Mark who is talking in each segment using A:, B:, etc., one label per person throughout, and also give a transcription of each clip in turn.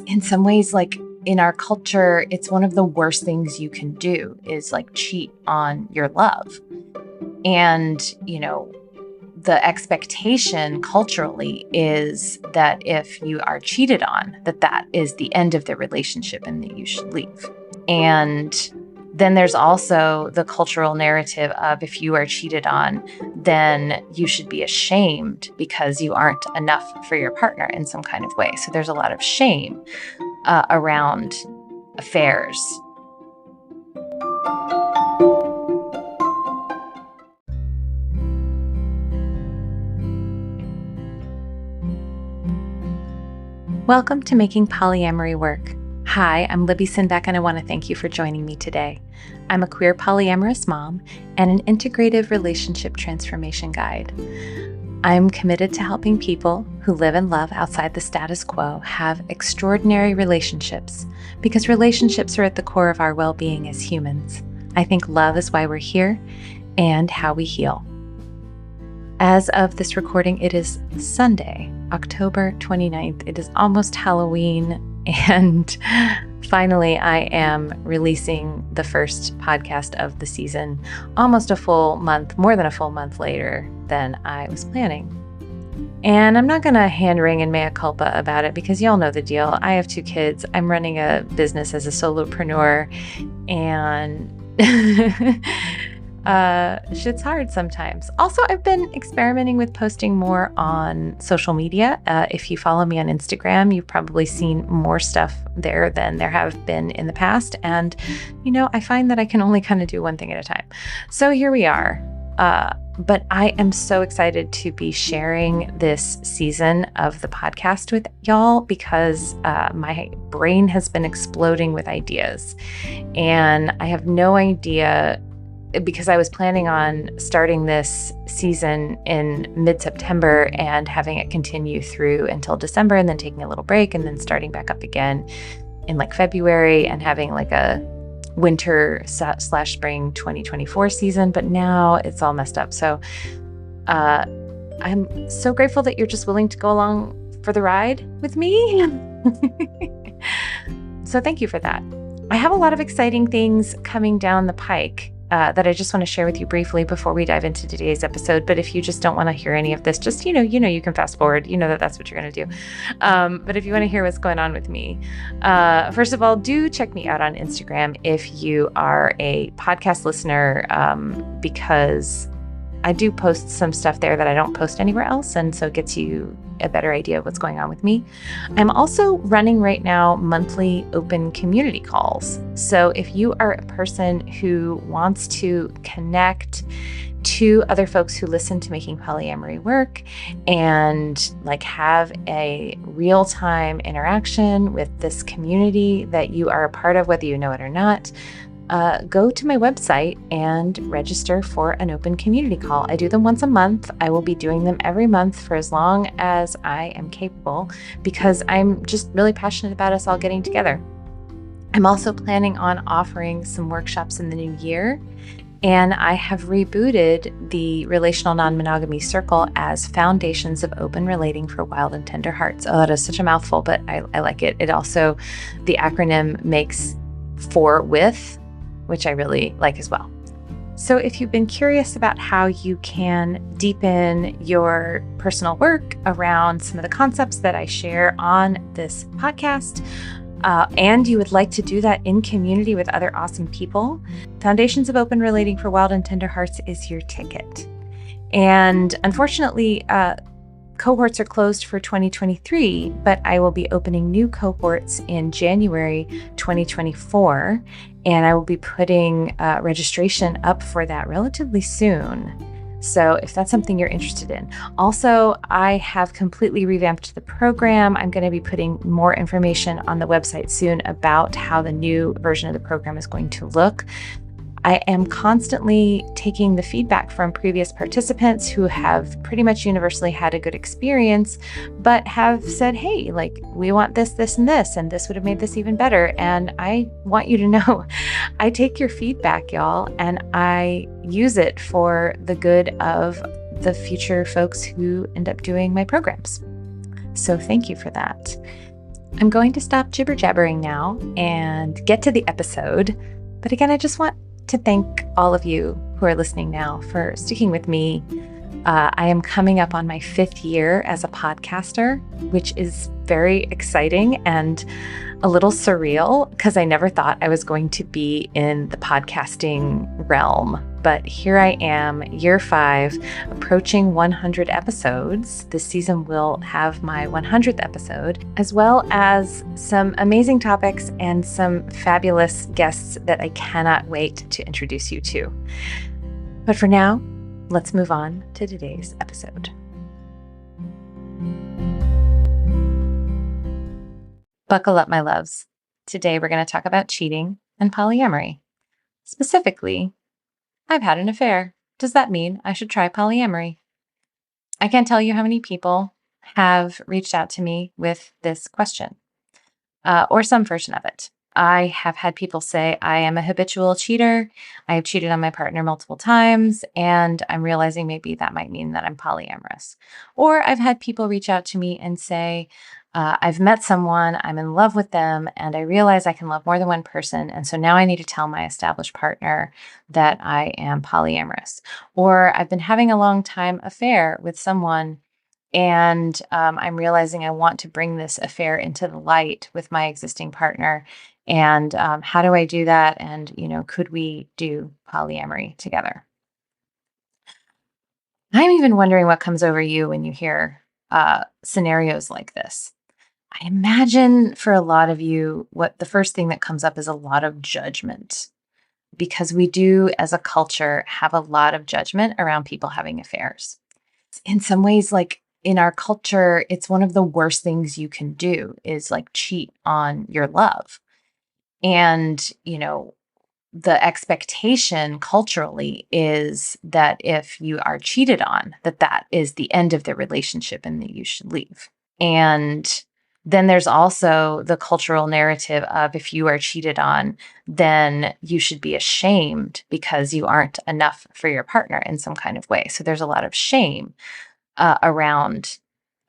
A: in some ways, like in our culture, it's one of the worst things you can do is like cheat on your love. And, the expectation culturally is that if you are cheated on, that is the end of the relationship and that you should leave. And then there's also the cultural narrative of if you are cheated on, then you should be ashamed because you aren't enough for your partner in some kind of way. So there's a lot of shame around affairs. Welcome to Making Polyamory Work. Hi, I'm Libby Sinbeck, and I want to thank you for joining me today. I'm a queer polyamorous mom and an integrative relationship transformation guide. I'm committed to helping people who live and love outside the status quo have extraordinary relationships because relationships are at the core of our well-being as humans. I think love is why we're here and how we heal. As of this recording, it is Sunday, October 29th. It is almost Halloween, and finally I am releasing the first podcast of the season almost a full month, more than a full month later than I was planning. And I'm not going to hand wring and mea culpa about it because y'all know the deal. I have 2 kids. I'm running a business as a solopreneur, and shit's hard sometimes. Also, I've been experimenting with posting more on social media. If you follow me on Instagram, you've probably seen more stuff there than there have been in the past. And, I find that I can only kind of do one thing at a time. So here we are. But I am so excited to be sharing this season of the podcast with y'all because my brain has been exploding with ideas. And I have no idea, because I was planning on starting this season in mid-September and having it continue through until December and then taking a little break and then starting back up again in like February and having like a winter/spring 2024 season. But now it's all messed up. So I'm so grateful that you're just willing to go along for the ride with me. So thank you for that. I have a lot of exciting things coming down the pike that I just want to share with you briefly before we dive into today's episode. But if you just don't want to hear any of this, just, you can fast forward, that's what you're going to do. But if you want to hear what's going on with me, first of all, do check me out on Instagram if you are a podcast listener, because I do post some stuff there that I don't post anywhere else. And so it gets you a better idea of what's going on with me. I'm also running right now monthly open community calls. So if you are a person who wants to connect to other folks who listen to Making Polyamory Work and like have a real-time interaction with this community that you are a part of, whether you know it or not, go to my website and register for an open community call. I do them once a month. I will be doing them every month for as long as I am capable because I'm just really passionate about us all getting together. I'm also planning on offering some workshops in the new year, and I have rebooted the Relational Non-Monogamy Circle as Foundations of Open Relating for Wild and Tender Hearts. Oh, that is such a mouthful, but I like it. It also, the acronym makes for with, which I really like as well. So if you've been curious about how you can deepen your personal work around some of the concepts that I share on this podcast, and you would like to do that in community with other awesome people, Foundations of Open Relating for Wild and Tender Hearts is your ticket. And unfortunately, cohorts are closed for 2023, but I will be opening new cohorts in January 2024, and I will be putting registration up for that relatively soon. So if that's something you're interested in. Also, I have completely revamped the program. I'm going to be putting more information on the website soon about how the new version of the program is going to look. I am constantly taking the feedback from previous participants who have pretty much universally had a good experience, but have said, hey, like, we want this, this, and this would have made this even better. And I want you to know, I take your feedback, y'all, and I use it for the good of the future folks who end up doing my programs. So thank you for that. I'm going to stop jibber jabbering now and get to the episode. But again, I just want to thank all of you who are listening now for sticking with me. I am coming up on my 5th year as a podcaster, which is very exciting and a little surreal because I never thought I was going to be in the podcasting realm. But here I am, year 5, approaching 100 episodes. This season will have my 100th episode, as well as some amazing topics and some fabulous guests that I cannot wait to introduce you to. But for now, let's move on to today's episode. Buckle up, my loves. Today we're going to talk about cheating and polyamory. Specifically, I've had an affair. Does that mean I should try polyamory? I can't tell you how many people have reached out to me with this question, or some version of it. I have had people say, I am a habitual cheater. I have cheated on my partner multiple times, and I'm realizing maybe that might mean that I'm polyamorous. Or I've had people reach out to me and say, I've met someone, I'm in love with them, and I realize I can love more than one person. And so now I need to tell my established partner that I am polyamorous. Or I've been having a long time affair with someone, and I'm realizing I want to bring this affair into the light with my existing partner. And how do I do that? And, could we do polyamory together? I'm even wondering what comes over you when you hear scenarios like this. I imagine for a lot of you, what the first thing that comes up is a lot of judgment, because we do, as a culture, have a lot of judgment around people having affairs. In some ways, like in our culture, it's one of the worst things you can do is like cheat on your love. And, the expectation culturally is that if you are cheated on, that is the end of the relationship and that you should leave. And then there's also the cultural narrative of if you are cheated on, then you should be ashamed because you aren't enough for your partner in some kind of way. So there's a lot of shame around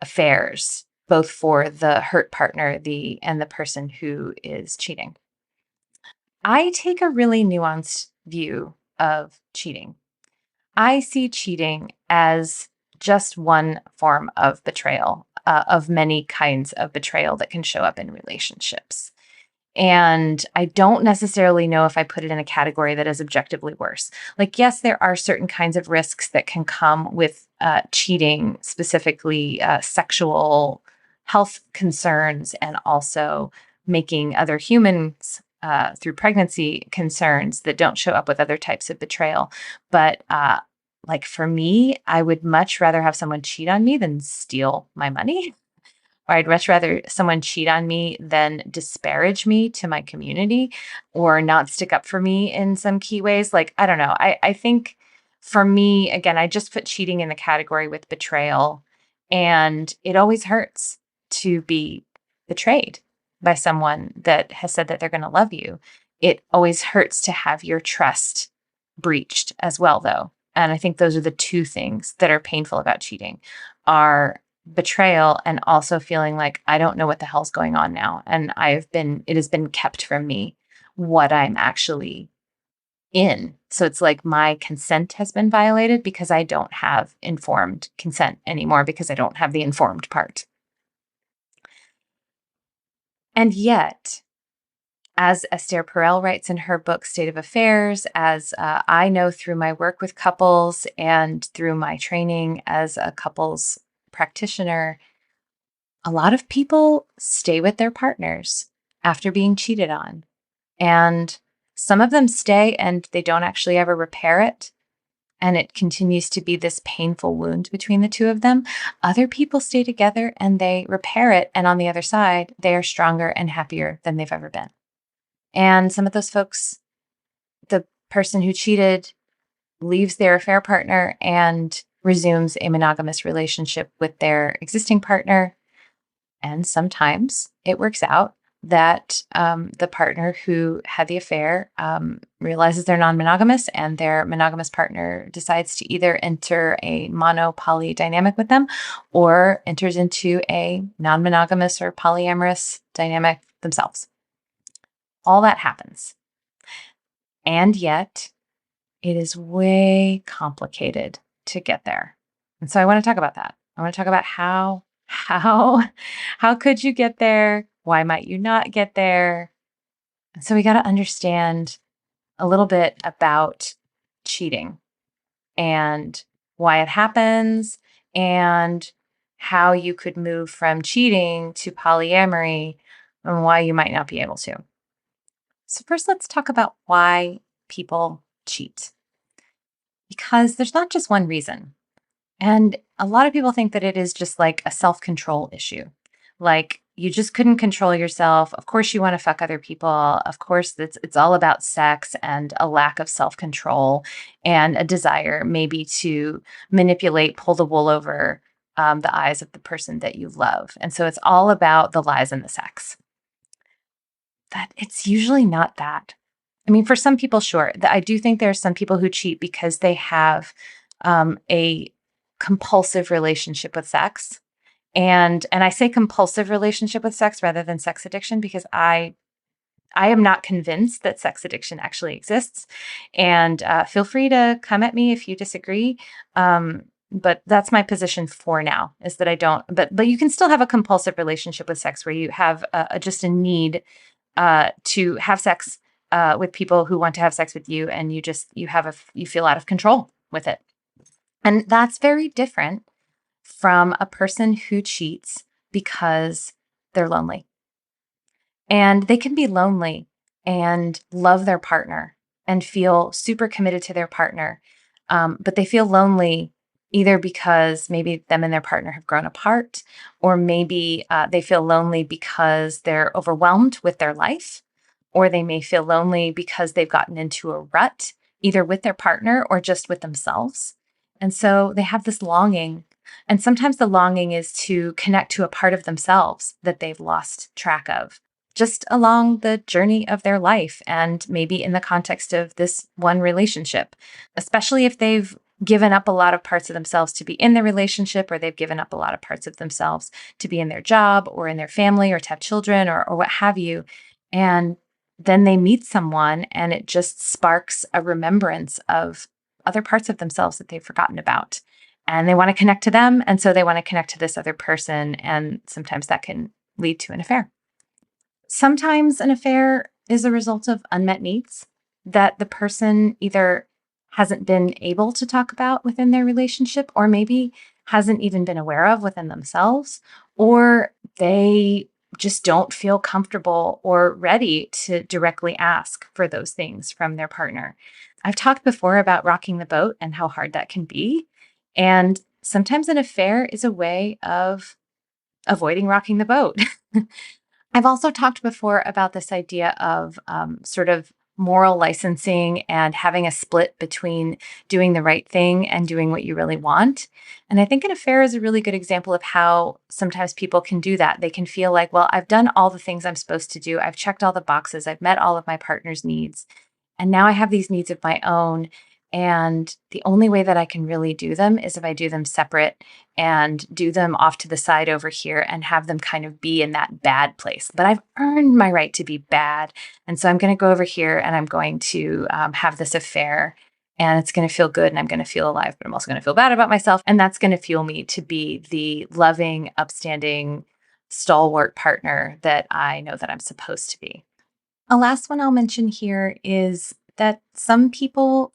A: affairs, both for the hurt partner and the person who is cheating. I take a really nuanced view of cheating. I see cheating as just one form of betrayal, of many kinds of betrayal that can show up in relationships. And I don't necessarily know if I put it in a category that is objectively worse. Like, yes, there are certain kinds of risks that can come with cheating, specifically sexual health concerns, and also making other humans through pregnancy concerns that don't show up with other types of betrayal. But like for me, I would much rather have someone cheat on me than steal my money. Or I'd much rather someone cheat on me than disparage me to my community or not stick up for me in some key ways. Like, I don't know. I think for me, again, I just put cheating in the category with betrayal. And it always hurts to be betrayed by someone that has said that they're going to love you. It always hurts to have your trust breached as well, though. And I think those are the two things that are painful about cheating are betrayal and also feeling like I don't know what the hell's going on now. And it has been kept from me what I'm actually in. So it's like my consent has been violated because I don't have informed consent anymore because I don't have the informed part. And yet, as Esther Perel writes in her book, State of Affairs, as I know through my work with couples and through my training as a couples practitioner, a lot of people stay with their partners after being cheated on. And some of them stay and they don't actually ever repair it. And it continues to be this painful wound between the two of them. Other people stay together and they repair it. And on the other side, they are stronger and happier than they've ever been. And some of those folks, the person who cheated leaves their affair partner and resumes a monogamous relationship with their existing partner. And sometimes it works out. that the partner who had the affair realizes they're non-monogamous, and their monogamous partner decides to either enter a mono-poly dynamic with them or enters into a non-monogamous or polyamorous dynamic themselves. All that happens. And yet, it is way complicated to get there. And so I want to talk about that. I want to talk about how could you get there? Why might you not get there? And so we got to understand a little bit about cheating and why it happens and how you could move from cheating to polyamory and why you might not be able to. So first, let's talk about why people cheat. Because there's not just one reason. And a lot of people think that it is just like a self-control issue. Like you just couldn't control yourself. Of course you want to fuck other people. Of course it's all about sex and a lack of self-control and a desire maybe to manipulate, pull the wool over the eyes of the person that you love. And so it's all about the lies and the sex. That it's usually not that. I mean, for some people, sure. I do think there are some people who cheat because they have a compulsive relationship with sex. And I say compulsive relationship with sex rather than sex addiction because I am not convinced that sex addiction actually exists. And feel free to come at me if you disagree. But that's my position for now, is that I don't. But you can still have a compulsive relationship with sex where you have just a need to have sex with people who want to have sex with you, and you feel out of control with it. And that's very different from a person who cheats because they're lonely. And they can be lonely and love their partner and feel super committed to their partner. But they feel lonely either because maybe them and their partner have grown apart, or maybe they feel lonely because they're overwhelmed with their life, or they may feel lonely because they've gotten into a rut, either with their partner or just with themselves. And so they have this longing. And sometimes the longing is to connect to a part of themselves that they've lost track of, just along the journey of their life, and maybe in the context of this one relationship, especially if they've given up a lot of parts of themselves to be in the relationship, or they've given up a lot of parts of themselves to be in their job or in their family or to have children or what have you. And then they meet someone and it just sparks a remembrance of other parts of themselves that they've forgotten about. And they want to connect to them. And so they want to connect to this other person. And sometimes that can lead to an affair. Sometimes an affair is a result of unmet needs that the person either hasn't been able to talk about within their relationship, or maybe hasn't even been aware of within themselves, or they just don't feel comfortable or ready to directly ask for those things from their partner. I've talked before about rocking the boat and how hard that can be. And sometimes an affair is a way of avoiding rocking the boat. I've also talked before about this idea of sort of moral licensing and having a split between doing the right thing and doing what you really want. And I think an affair is a really good example of how sometimes people can do that. They can feel like, well, I've done all the things I'm supposed to do. I've checked all the boxes. I've met all of my partner's needs. And now I have these needs of my own. And the only way that I can really do them is if I do them separate and do them off to the side over here and have them kind of be in that bad place. But I've earned my right to be bad. And so I'm going to go over here and I'm going to have this affair, and it's going to feel good and I'm going to feel alive, but I'm also going to feel bad about myself. And that's going to fuel me to be the loving, upstanding, stalwart partner that I know that I'm supposed to be. A last one I'll mention here is that some people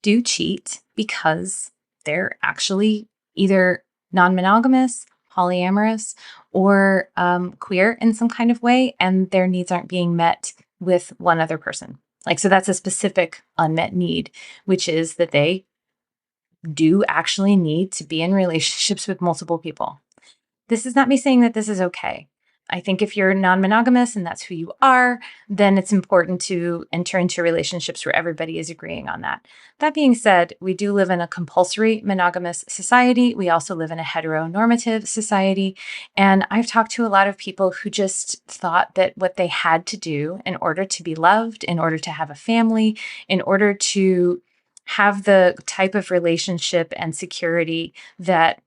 A: do cheat because they're actually either non-monogamous, polyamorous, or queer in some kind of way, and their needs aren't being met with one other person. So that's a specific unmet need, which is that they do actually need to be in relationships with multiple people. This is not me saying that this is okay, I think if you're non-monogamous and that's who you are, then it's important to enter into relationships where everybody is agreeing on that. That being said, we do live in a compulsory monogamous society. We also live in a heteronormative society. And I've talked to a lot of people who just thought that what they had to do in order to be loved, in order to have a family, in order to have the type of relationship and security that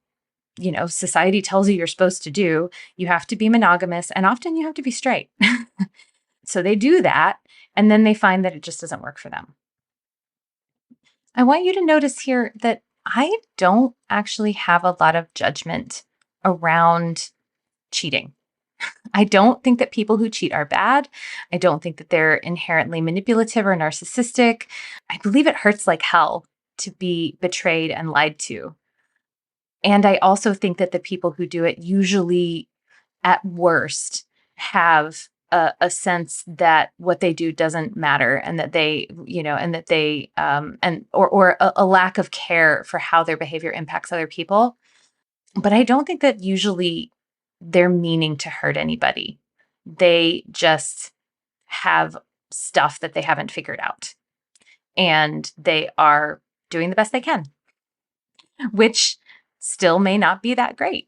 A: society tells you you're supposed to do, you have to be monogamous and often you have to be straight. So they do that and then they find that it just doesn't work for them. I want you to notice here that I don't actually have a lot of judgment around cheating. I don't think that people who cheat are bad. I don't think that they're inherently manipulative or narcissistic. I believe it hurts like hell to be betrayed and lied to. And I also think that the people who do it usually, at worst, have a sense that what they do doesn't matter, and that they, and that they, and or a lack of care for how their behavior impacts other people. But I don't think that usually they're meaning to hurt anybody. They just have stuff that they haven't figured out, and they are doing the best they can, which still may not be that great.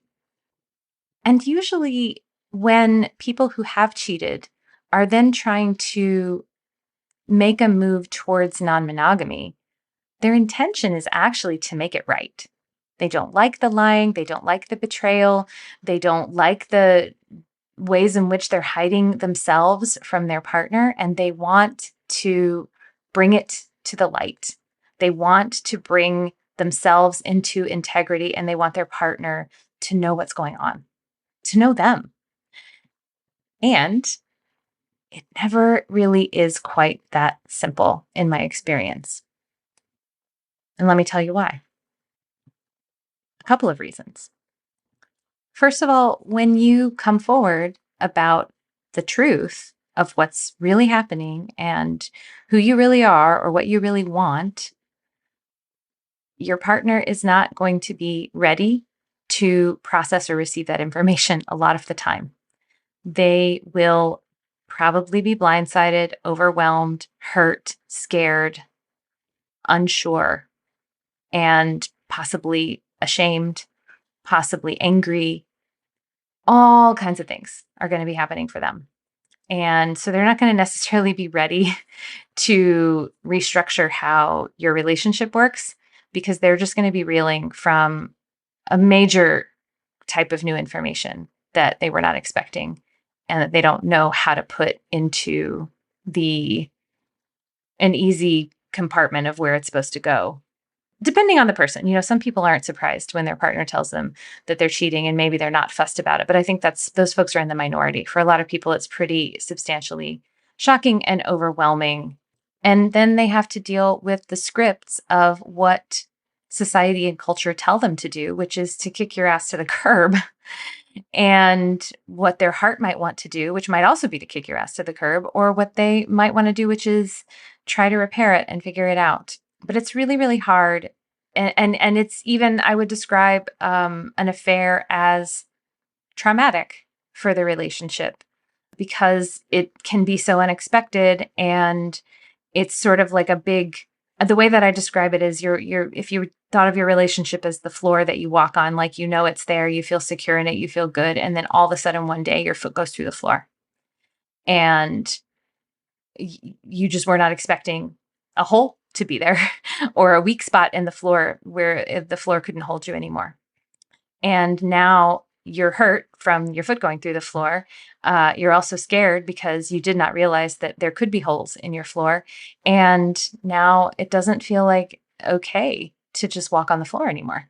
A: And usually, when people who have cheated are then trying to make a move towards non monogamy, their intention is actually to make it right. They don't like the lying, they don't like the betrayal, they don't like the ways in which they're hiding themselves from their partner, and they want to bring it to the light. They want to bring themselves into integrity, and they want their partner to know what's going on, to know them. And it never really is quite that simple in my experience. And let me tell you why. A couple of reasons. First of all, when you come forward about the truth of what's really happening and who you really are or what you really want, your partner is not going to be ready to process or receive that information a lot of the time. They will probably be blindsided, overwhelmed, hurt, scared, unsure, and possibly ashamed, possibly angry. All kinds of things are going to be happening for them. And so they're not going to necessarily be ready to restructure how your relationship works, because they're just going to be reeling from a major type of new information that they were not expecting and that they don't know how to put into an easy compartment of where it's supposed to go. Depending on the person, some people aren't surprised when their partner tells them that they're cheating and maybe they're not fussed about it. But I think those folks are in the minority. For a lot of people, it's pretty substantially shocking and overwhelming. And then they have to deal with the scripts of what society and culture tell them to do, which is to kick your ass to the curb. And what their heart might want to do, which might also be to kick your ass to the curb, or what they might want to do, which is try to repair it and figure it out. But it's really, really hard. And it's even, I would describe an affair as traumatic for the relationship, because it can be so unexpected. And it's sort of like the way that I describe it is if you thought of your relationship as the floor that you walk on, like, it's there, you feel secure in it, you feel good. And then all of a sudden one day your foot goes through the floor and you just were not expecting a hole to be there or a weak spot in the floor where the floor couldn't hold you anymore. And now you're hurt from your foot going through the floor. You're also scared because you did not realize that there could be holes in your floor. And now it doesn't feel like okay to just walk on the floor anymore.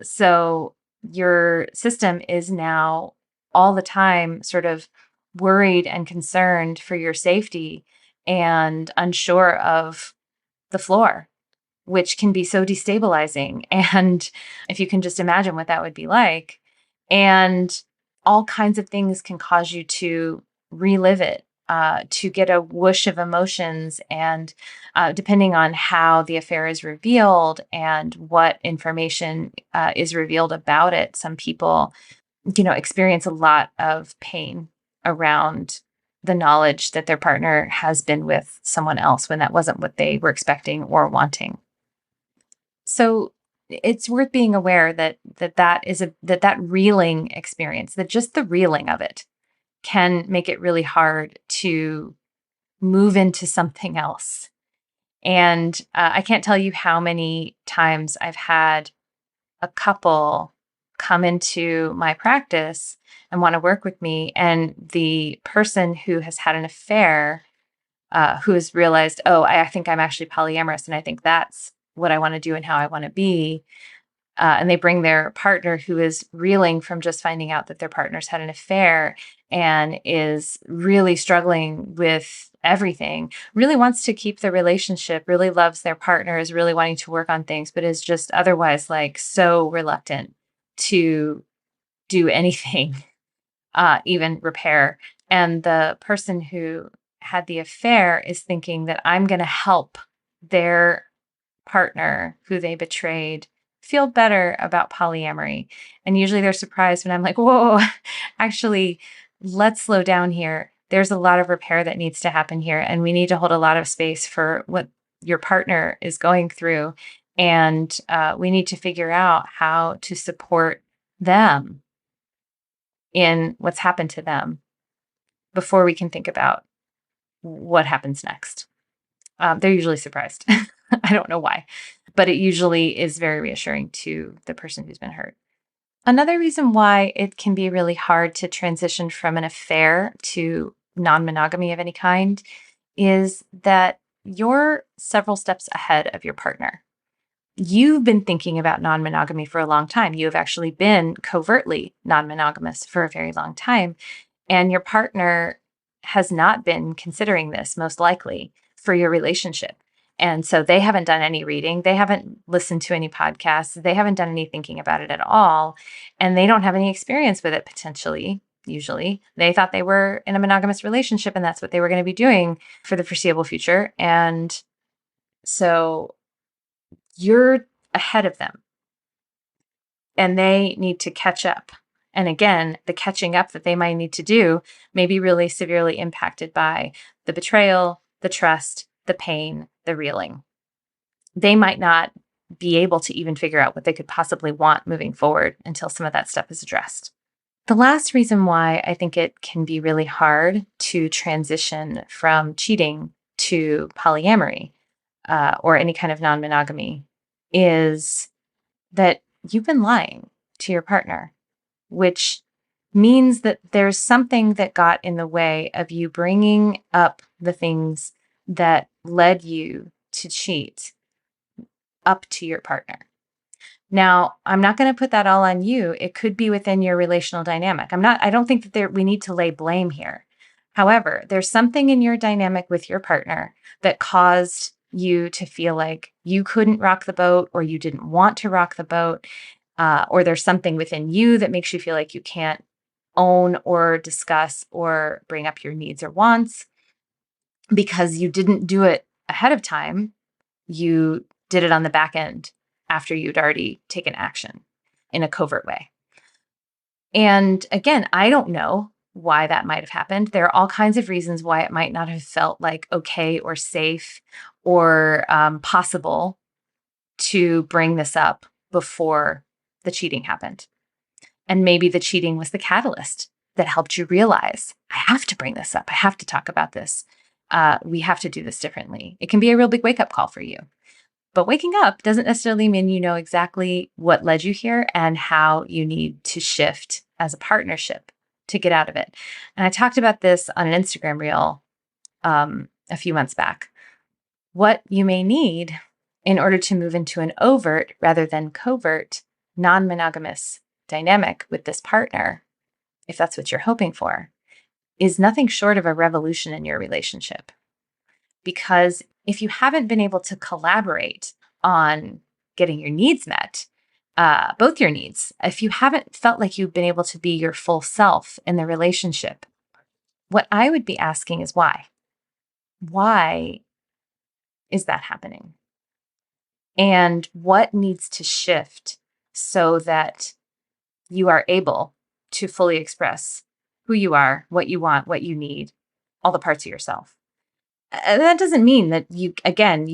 A: So your system is now all the time sort of worried and concerned for your safety and unsure of the floor, which can be so destabilizing. And if you can just imagine what that would be like, and all kinds of things can cause you to relive it, to get a whoosh of emotions. And depending on how the affair is revealed and what information is revealed about it, some people experience a lot of pain around the knowledge that their partner has been with someone else when that wasn't what they were expecting or wanting. So it's worth being aware that reeling experience, that just the reeling of it can make it really hard to move into something else. And I can't tell you how many times I've had a couple come into my practice and want to work with me, and the person who has had an affair, who has realized, oh, I think I'm actually polyamorous, and I think that's what I want to do and how I want to be. And they bring their partner who is reeling from just finding out that their partner's had an affair and is really struggling with everything, really wants to keep the relationship, really loves their partner, is really wanting to work on things, but is just otherwise like so reluctant to do anything, even repair. And the person who had the affair is thinking that I'm going to help their partner who they betrayed feel better about polyamory. And usually they're surprised when I'm like, whoa, actually, let's slow down here. There's a lot of repair that needs to happen here. And we need to hold a lot of space for what your partner is going through. And we need to figure out how to support them in what's happened to them before we can think about what happens next. They're usually surprised. I don't know why, but it usually is very reassuring to the person who's been hurt. Another reason why it can be really hard to transition from an affair to non-monogamy of any kind is that you're several steps ahead of your partner. You've been thinking about non-monogamy for a long time. You have actually been covertly non-monogamous for a very long time. And your partner has not been considering this, most likely, for your relationship. And so they haven't done any reading. They haven't listened to any podcasts. They haven't done any thinking about it at all. And they don't have any experience with it, potentially, usually. They thought they were in a monogamous relationship and that's what they were going to be doing for the foreseeable future. And so you're ahead of them and they need to catch up. And again, the catching up that they might need to do may be really severely impacted by the betrayal, the trust, the pain, the reeling. They might not be able to even figure out what they could possibly want moving forward until some of that stuff is addressed. The last reason why I think it can be really hard to transition from cheating to polyamory, or any kind of non-monogamy, is that you've been lying to your partner, which means that there's something that got in the way of you bringing up the things that led you to cheat up to your partner. Now, I'm not going to put that all on you. It could be within your relational dynamic. I don't think that we need to lay blame here. However, there's something in your dynamic with your partner that caused you to feel like you couldn't rock the boat, or you didn't want to rock the boat, or there's something within you that makes you feel like you can't own or discuss or bring up your needs or wants because you didn't do it ahead of time. You did it on the back end after you'd already taken action in a covert way. And again, I don't know why that might have happened. There are all kinds of reasons why it might not have felt like okay or safe or possible to bring this up before the cheating happened. And maybe the cheating was the catalyst that helped you realize, I have to bring this up. I have to talk about this. We have to do this differently. It can be a real big wake-up call for you. But waking up doesn't necessarily mean you know exactly what led you here and how you need to shift as a partnership to get out of it. And I talked about this on an Instagram reel a few months back. What you may need in order to move into an overt rather than covert, non-monogamous dynamic with this partner, if that's what you're hoping for, is nothing short of a revolution in your relationship. Because if you haven't been able to collaborate on getting your needs met, both your needs, if you haven't felt like you've been able to be your full self in the relationship, what I would be asking is why? Why is that happening? And what needs to shift so that you are able to fully express who you are, what you want, what you need, all the parts of yourself. And that doesn't mean that you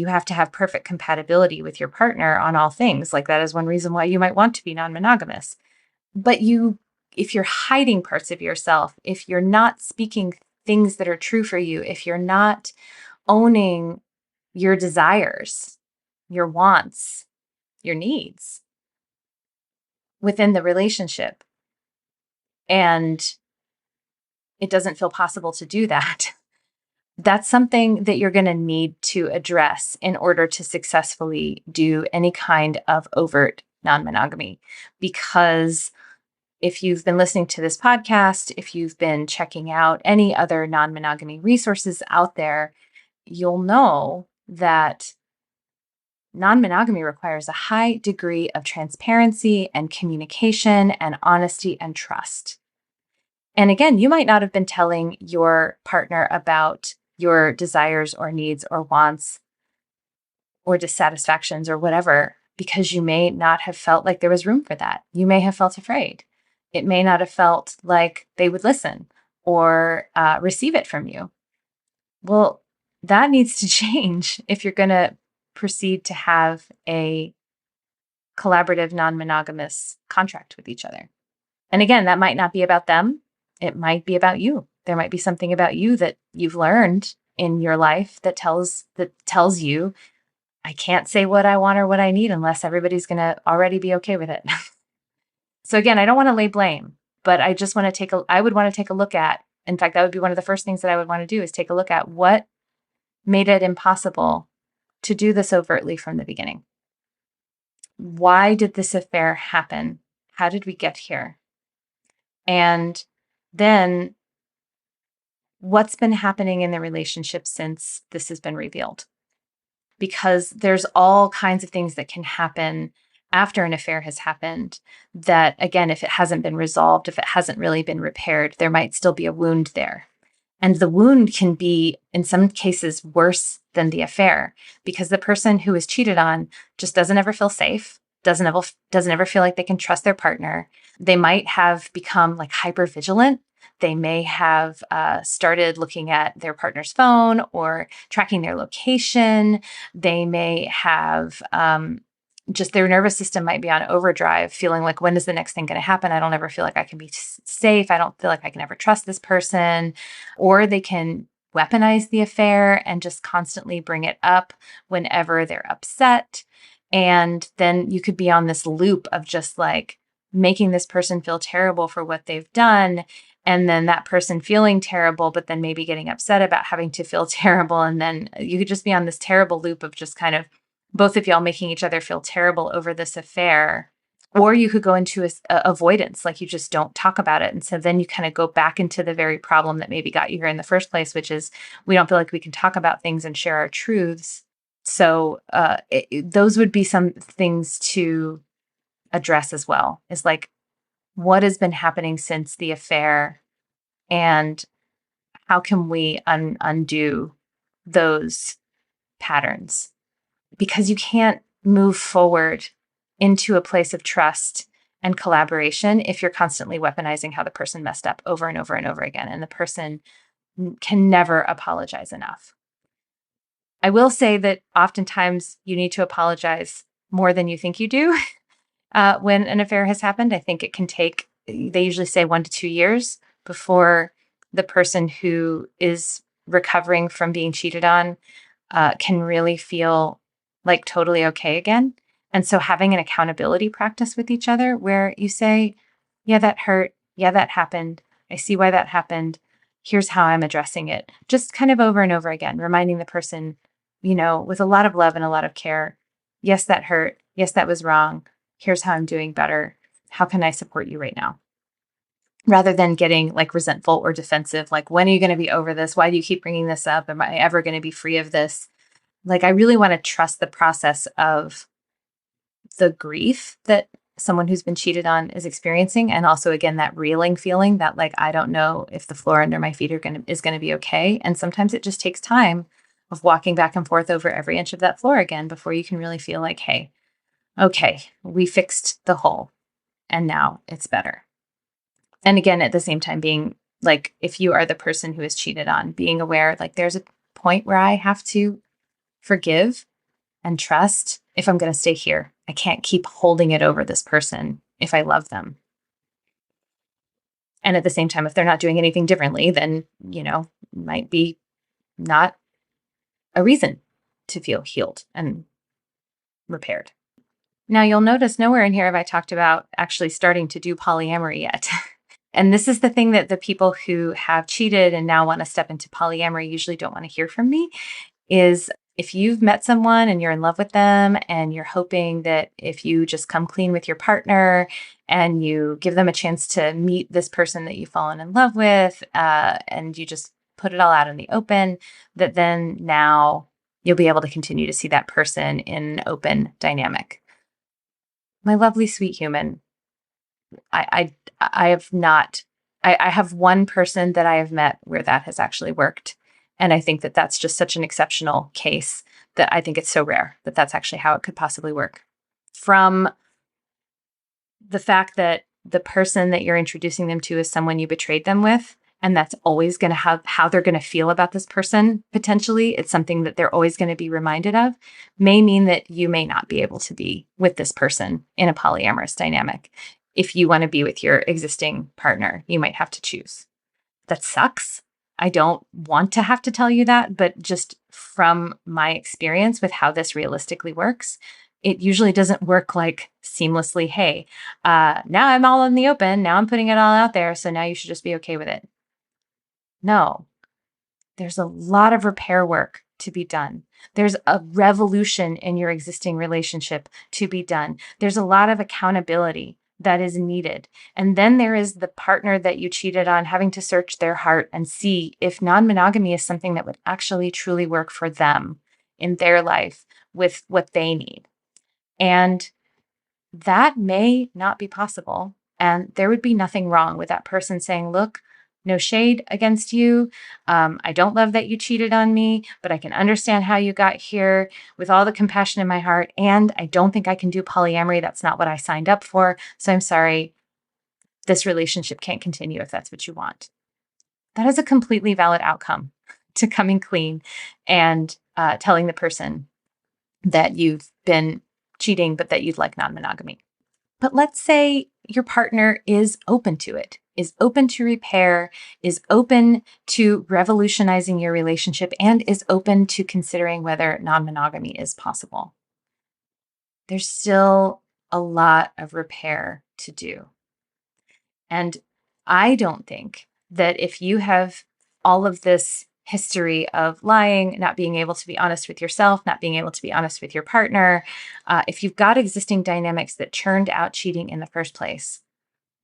A: have to have perfect compatibility with your partner on all things. Like that is one reason why you might want to be non-monogamous. But if you're hiding parts of yourself, if you're not speaking things that are true for you, if you're not owning your desires, your wants, your needs within the relationship, and it doesn't feel possible to do that, that's something that you're going to need to address in order to successfully do any kind of overt non-monogamy. Because if you've been listening to this podcast, if you've been checking out any other non-monogamy resources out there, you'll know that non-monogamy requires a high degree of transparency and communication and honesty and trust. And again, you might not have been telling your partner about your desires or needs or wants or dissatisfactions or whatever, because you may not have felt like there was room for that. You may have felt afraid. It may not have felt like they would listen or receive it from you. Well, that needs to change if you're going to proceed to have a collaborative, non-monogamous contract with each other. And again, that might not be about them. It might be about you. There might be something about you that you've learned in your life that tells you, I can't say what I want or what I need unless everybody's going to already be okay with it. So again, I don't want to lay blame, but I just want to I would want to take a look at, in fact, that would be one of the first things that I would want to do is take a look at what made it impossible to do this overtly from the beginning. Why did this affair happen? How did we get here? And then what's been happening in the relationship since this has been revealed? Because there's all kinds of things that can happen after an affair has happened that, again, if it hasn't been resolved, if it hasn't really been repaired, there might still be a wound there. And the wound can be, in some cases, worse than the affair because the person who is cheated on just doesn't ever feel safe, doesn't ever feel like they can trust their partner. They might have become like hyper vigilant. They may have started looking at their partner's phone or tracking their location. They may have just their nervous system might be on overdrive, feeling like, when is the next thing going to happen? I don't ever feel like I can be safe. I don't feel like I can ever trust this person. Or they can weaponize the affair and just constantly bring it up whenever they're upset. And then you could be on this loop of just like making this person feel terrible for what they've done. And then that person feeling terrible, but then maybe getting upset about having to feel terrible. And then you could just be on this terrible loop of just kind of both of y'all making each other feel terrible over this affair. Or you could go into avoidance, like you just don't talk about it. And so then you kind of go back into the very problem that maybe got you here in the first place, which is we don't feel like we can talk about things and share our truths. So those would be some things to address as well, is like, what has been happening since the affair and how can we undo those patterns? Because you can't move forward into a place of trust and collaboration if you're constantly weaponizing how the person messed up over and over and over again. And the person can never apologize enough. I will say that oftentimes you need to apologize more than you think you do when an affair has happened. I think it can take, they usually say 1 to 2 years before the person who is recovering from being cheated on can really feel like totally okay again. And so having an accountability practice with each other where you say, yeah, that hurt. Yeah, that happened. I see why that happened. Here's how I'm addressing it. Just kind of over and over again, reminding the person, with a lot of love and a lot of care. Yes, that hurt. Yes, that was wrong. Here's how I'm doing better. How can I support you right now? Rather than getting like resentful or defensive, like, when are you going to be over this? Why do you keep bringing this up? Am I ever going to be free of this? Like, I really want to trust the process of the grief that someone who's been cheated on is experiencing. And also, again, that reeling feeling that like, I don't know if the floor under my feet is going to be okay. And sometimes it just takes time of walking back and forth over every inch of that floor again before you can really feel like, hey, okay, we fixed the hole and now it's better. And again, at the same time, being like, if you are the person who is cheated on, being aware, like there's a point where I have to forgive and trust if I'm going to stay here. I can't keep holding it over this person if I love them. And at the same time, if they're not doing anything differently, then, might be not a reason to feel healed and repaired. Now, you'll notice nowhere in here have I talked about actually starting to do polyamory yet. And this is the thing that the people who have cheated and now want to step into polyamory usually don't want to hear from me is if you've met someone and you're in love with them and you're hoping that if you just come clean with your partner and you give them a chance to meet this person that you've fallen in love with, and you just put it all out in the open, that then now you'll be able to continue to see that person in an open dynamic. My lovely, sweet human, I have not, I have one person that I have met where that has actually worked. And I think that that's just such an exceptional case that I think it's so rare that that's actually how it could possibly work. From the fact that the person that you're introducing them to is someone you betrayed them with, and that's always going to have how they're going to feel about this person, potentially, it's something that they're always going to be reminded of, may mean that you may not be able to be with this person in a polyamorous dynamic. If you want to be with your existing partner, you might have to choose. That sucks. I don't want to have to tell you that, but just from my experience with how this realistically works, it usually doesn't work like seamlessly. Hey, now I'm all in the open. Now I'm putting it all out there. So now you should just be okay with it. No, there's a lot of repair work to be done. There's a revolution in your existing relationship to be done. There's a lot of accountability that is needed. And then there is the partner that you cheated on having to search their heart and see if non-monogamy is something that would actually truly work for them in their life with what they need. And that may not be possible. And there would be nothing wrong with that person saying, look, no shade against you. I don't love that you cheated on me, but I can understand how you got here with all the compassion in my heart. And I don't think I can do polyamory. That's not what I signed up for. So I'm sorry. This relationship can't continue if that's what you want. That is a completely valid outcome to coming clean and telling the person that you've been cheating, but that you'd like non-monogamy. But let's say your partner is open to it, is open to repair, is open to revolutionizing your relationship, and is open to considering whether non-monogamy is possible. There's still a lot of repair to do. And I don't think that if you have all of this history of lying, not being able to be honest with yourself, not being able to be honest with your partner, if you've got existing dynamics that churned out cheating in the first place,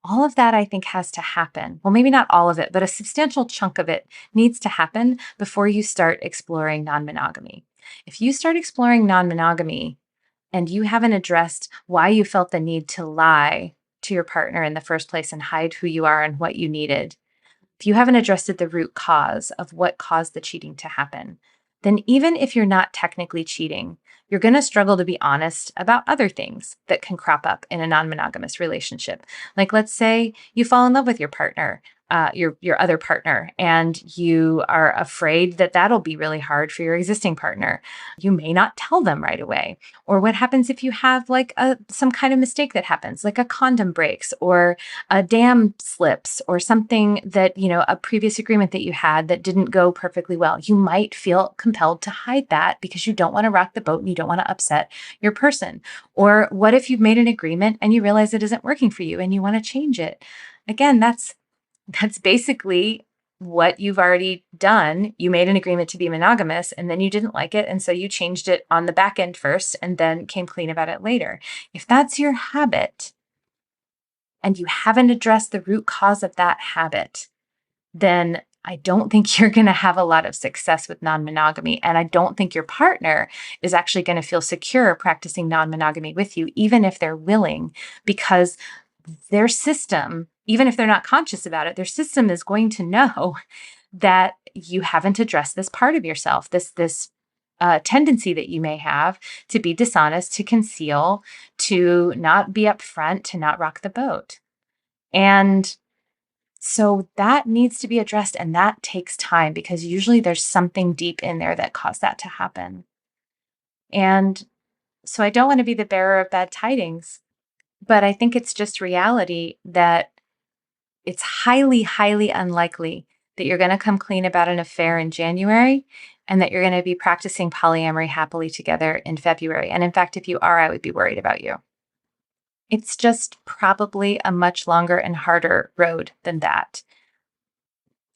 A: all of that I think has to happen. Well, maybe not all of it, but a substantial chunk of it needs to happen before you start exploring non-monogamy. If you start exploring non-monogamy and you haven't addressed why you felt the need to lie to your partner in the first place and hide who you are and what you needed, if you haven't addressed the root cause of what caused the cheating to happen, then even if you're not technically cheating, you're going to struggle to be honest about other things that can crop up in a non-monogamous relationship. Like, let's say you fall in love with your partner, your other partner, and you are afraid that that'll be really hard for your existing partner. You may not tell them right away. Or what happens if you have like some kind of mistake that happens, like a condom breaks or a dam slips or something that, a previous agreement that you had that didn't go perfectly well. You might feel compelled to hide that because you don't want to rock the boat and you don't want to upset your person. Or what if you've made an agreement and you realize it isn't working for you and you want to change it? Again, that's basically what you've already done. You made an agreement to be monogamous and then you didn't like it. And so you changed it on the back end first and then came clean about it later. If that's your habit and you haven't addressed the root cause of that habit, then I don't think you're going to have a lot of success with non-monogamy. And I don't think your partner is actually going to feel secure practicing non-monogamy with you, even if they're willing, because their system, even if they're not conscious about it, their system is going to know that you haven't addressed this part of yourself, this tendency that you may have to be dishonest, to conceal, to not be upfront, to not rock the boat. And So that needs to be addressed, and that takes time because usually there's something deep in there that caused that to happen. And so I don't want to be the bearer of bad tidings, but I think it's just reality that it's highly, highly unlikely that you're going to come clean about an affair in January and that you're going to be practicing polyamory happily together in February. And in fact, if you are, I would be worried about you. It's just probably a much longer and harder road than that.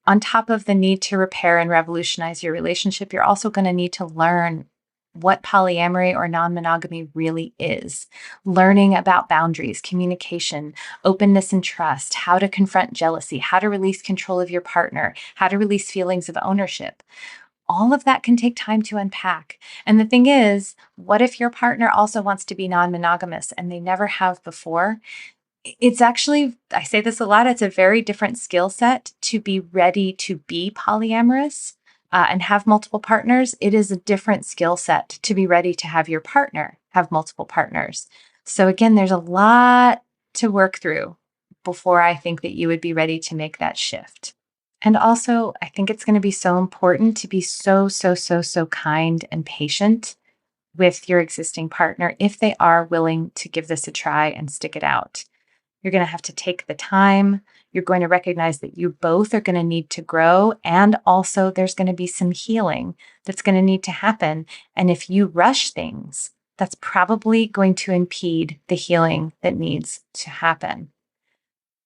A: On top of the need to repair and revolutionize your relationship, you're also going to need to learn what polyamory or non-monogamy really is. Learning about boundaries, communication, openness and trust, how to confront jealousy, how to release control of your partner, how to release feelings of ownership. All of that can take time to unpack. And the thing is, what if your partner also wants to be non-monogamous and they never have before? It's actually, I say this a lot, it's a very different skill set to be ready to be polyamorous and have multiple partners. It is a different skill set to be ready to have your partner have multiple partners. So again, there's a lot to work through before I think that you would be ready to make that shift. And also, I think it's going to be so important to be so kind and patient with your existing partner if they are willing to give this a try and stick it out. You're going to have to take the time. You're going to recognize that you both are going to need to grow. And also, there's going to be some healing that's going to need to happen. And if you rush things, that's probably going to impede the healing that needs to happen.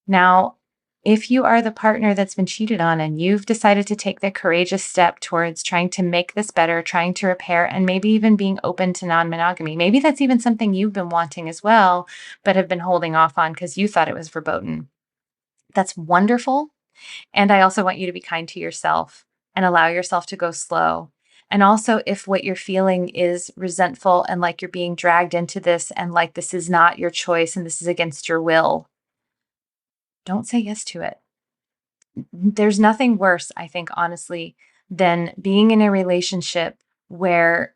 A: Now, if you are the partner that's been cheated on and you've decided to take the courageous step towards trying to make this better, trying to repair, and maybe even being open to non-monogamy, maybe that's even something you've been wanting as well, but have been holding off on because you thought it was verboten. That's wonderful. And I also want you to be kind to yourself and allow yourself to go slow. And also, if what you're feeling is resentful and like you're being dragged into this and like this is not your choice and this is against your will, don't say yes to it. There's nothing worse, I think, honestly, than being in a relationship where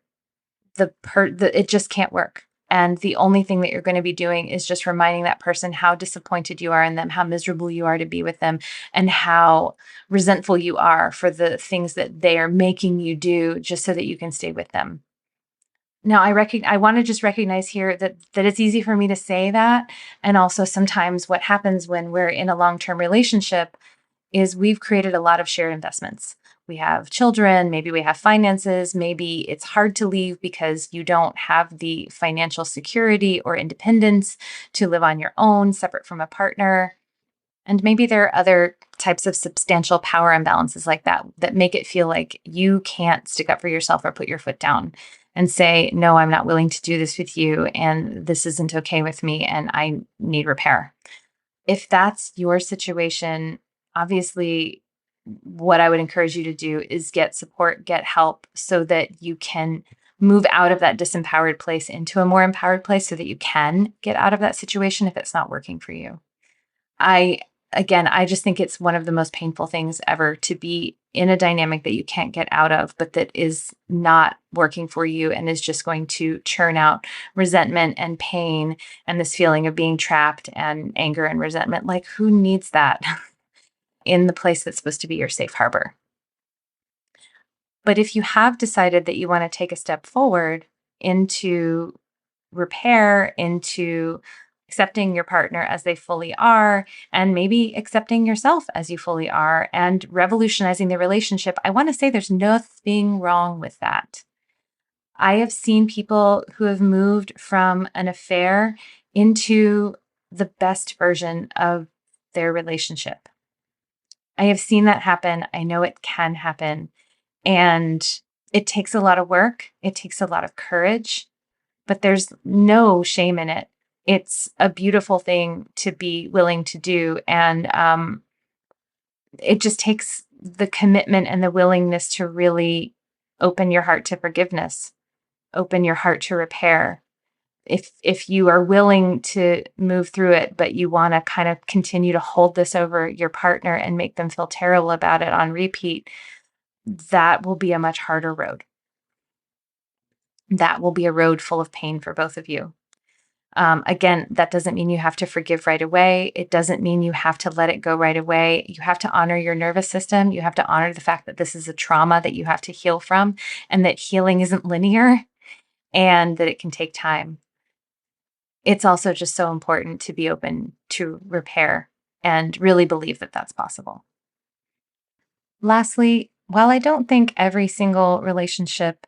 A: it just can't work. And the only thing that you're going to be doing is just reminding that person how disappointed you are in them, how miserable you are to be with them, and how resentful you are for the things that they are making you do just so that you can stay with them. Now, I want to just recognize here that it's easy for me to say that. And also sometimes what happens when we're in a long-term relationship is we've created a lot of shared investments. We have children, maybe we have finances, maybe it's hard to leave because you don't have the financial security or independence to live on your own, separate from a partner. And maybe there are other types of substantial power imbalances like that that make it feel like you can't stick up for yourself or put your foot down and say, no, I'm not willing to do this with you, and this isn't okay with me, and I need repair. If that's your situation, obviously, what I would encourage you to do is get support, get help so that you can move out of that disempowered place into a more empowered place so that you can get out of that situation if it's not working for you. I just think it's one of the most painful things ever to be in a dynamic that you can't get out of, but that is not working for you and is just going to churn out resentment and pain and this feeling of being trapped and anger and resentment. Like, who needs that in the place that's supposed to be your safe harbor? But if you have decided that you want to take a step forward into repair, into accepting your partner as they fully are, and maybe accepting yourself as you fully are, and revolutionizing the relationship, I want to say there's nothing wrong with that. I have seen people who have moved from an affair into the best version of their relationship. I have seen that happen. I know it can happen. And it takes a lot of work. It takes a lot of courage, but there's no shame in it. It's a beautiful thing to be willing to do. And it just takes the commitment and the willingness to really open your heart to forgiveness, open your heart to repair. If you are willing to move through it, but you want to kind of continue to hold this over your partner and make them feel terrible about it on repeat, that will be a much harder road. That will be a road full of pain for both of you. Again, that doesn't mean you have to forgive right away. It doesn't mean you have to let it go right away. You have to honor your nervous system. You have to honor the fact that this is a trauma that you have to heal from, and that healing isn't linear and that it can take time. It's also just so important to be open to repair and really believe that that's possible. Lastly, while I don't think every single relationship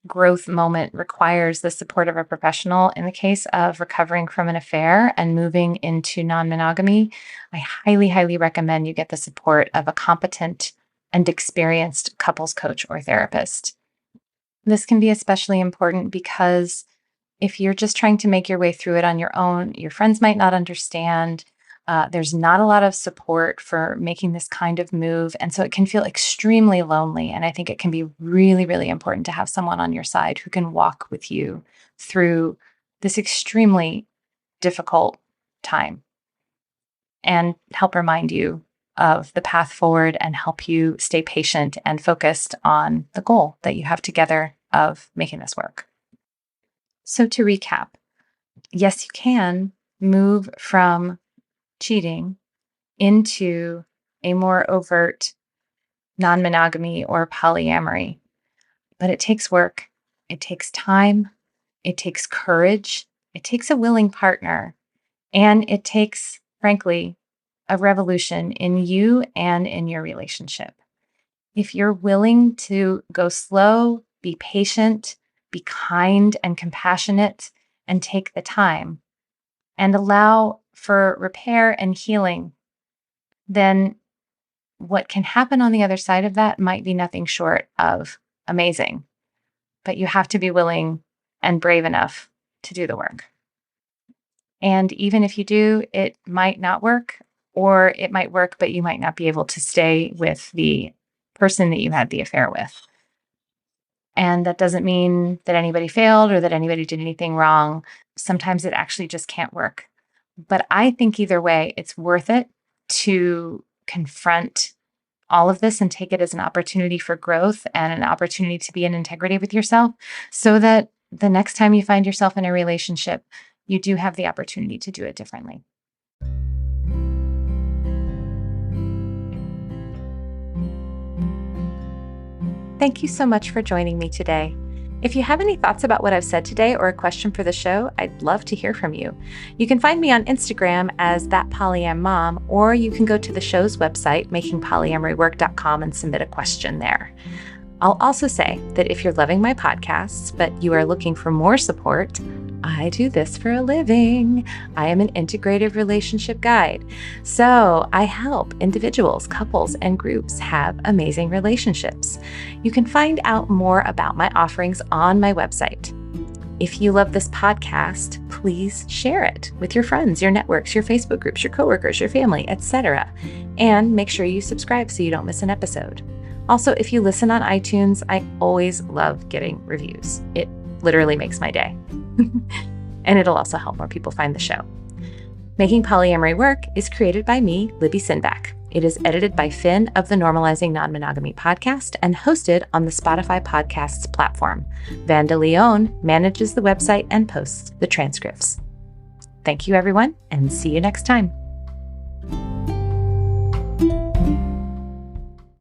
A: growth moment requires the support of a professional, in the case of recovering from an affair and moving into non-monogamy, I highly, highly recommend you get the support of a competent and experienced couples coach or therapist. This can be especially important because if you're just trying to make your way through it on your own, your friends might not understand. There's not a lot of support for making this kind of move. And so it can feel extremely lonely. And I think it can be really, really important to have someone on your side who can walk with you through this extremely difficult time and help remind you of the path forward and help you stay patient and focused on the goal that you have together of making this work. So to recap, yes, you can move from cheating into a more overt non-monogamy or polyamory, but it takes work. It takes time. It takes courage. It takes a willing partner. And it takes, frankly, a revolution in you and in your relationship. If you're willing to go slow, be patient, be kind and compassionate, and take the time and allow for repair and healing, then what can happen on the other side of that might be nothing short of amazing. But you have to be willing and brave enough to do the work. And even if you do, it might not work, or it might work, but you might not be able to stay with the person that you had the affair with. And that doesn't mean that anybody failed or that anybody did anything wrong. Sometimes it actually just can't work. But I think either way, it's worth it to confront all of this and take it as an opportunity for growth and an opportunity to be in integrity with yourself, so that the next time you find yourself in a relationship, you do have the opportunity to do it differently. Thank you so much for joining me today. If you have any thoughts about what I've said today or a question for the show, I'd love to hear from you. You can find me on Instagram as @thatpolyam_mom, or you can go to the show's website, makingpolyamorywork.com, and submit a question there. I'll also say that if you're loving my podcasts, but you are looking for more support, I do this for a living. I am an integrative relationship guide. So I help individuals, couples, and groups have amazing relationships. You can find out more about my offerings on my website. If you love this podcast, please share it with your friends, your networks, your Facebook groups, your coworkers, your family, etc. And make sure you subscribe so you don't miss an episode. Also, if you listen on iTunes, I always love getting reviews. It literally makes my day. And it'll also help more people find the show. Making Polyamory Work is created by me, Libby Sinback. It is edited by Finn of the Normalizing Non-Monogamy podcast and hosted on the Spotify podcasts platform. Vanda Leone manages the website and posts the transcripts. Thank you, everyone, and see you next time.